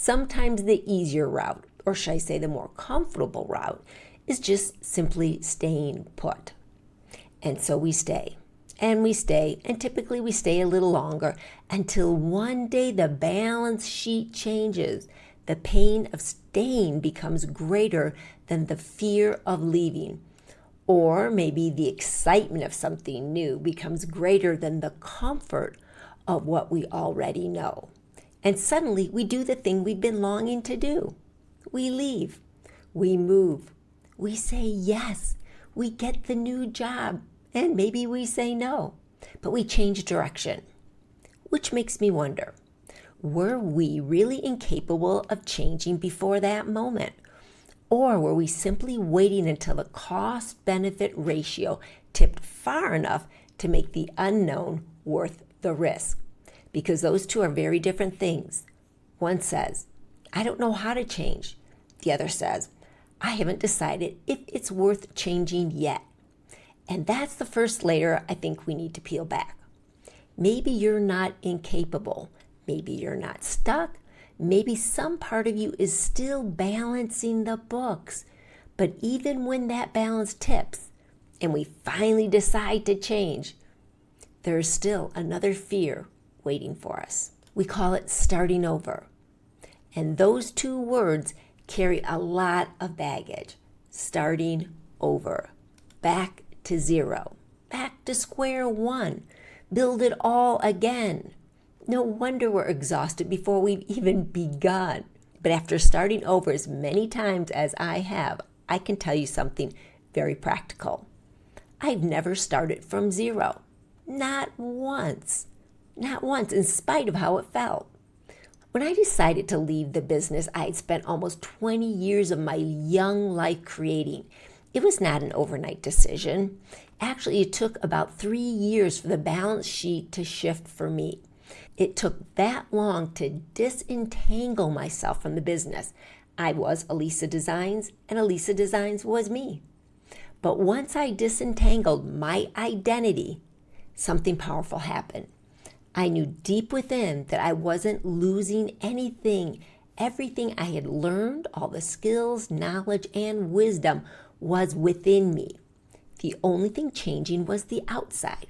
Sometimes the easier route, or should I say the more comfortable route, is just simply staying put. And so we stay, and typically we stay a little longer until one day the balance sheet changes. The pain of staying becomes greater than the fear of leaving. Or maybe the excitement of something new becomes greater than the comfort of what we already know. And suddenly we do the thing we've been longing to do. We leave, we move, we say yes, we get the new job, and maybe we say no, but we change direction. Which makes me wonder, were we really incapable of changing before that moment? Or were we simply waiting until the cost-benefit ratio tipped far enough to make the unknown worth the risk? Because those two are very different things. One says, I don't know how to change. The other says, I haven't decided if it's worth changing yet. And that's the first layer I think we need to peel back. Maybe you're not incapable. Maybe you're not stuck. Maybe some part of you is still balancing the books. But even when that balance tips and we finally decide to change, there's still another fear waiting for us. We call it starting over. And those two words carry a lot of baggage. Starting over. Back to zero. Back to square one. Build it all again. No wonder we're exhausted before we've even begun. But after starting over as many times as I have, I can tell you something very practical. I've never started from zero. Not once. Not once, in spite of how it felt. When I decided to leave the business I had spent almost 20 years of my young life creating, it was not an overnight decision. Actually, it took about 3 years for the balance sheet to shift for me. It took that long to disentangle myself from the business. I was Elisa Designs, and Elisa Designs was me. But once I disentangled my identity, something powerful happened. I knew deep within that I wasn't losing anything. Everything I had learned, all the skills, knowledge, and wisdom was within me. The only thing changing was the outside.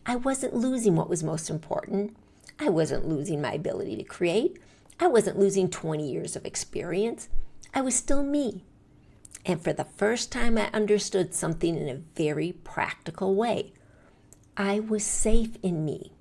I wasn't losing what was most important. I wasn't losing my ability to create. I wasn't losing 20 years of experience. I was still me. And for the first time, I understood something in a very practical way. I was safe in me.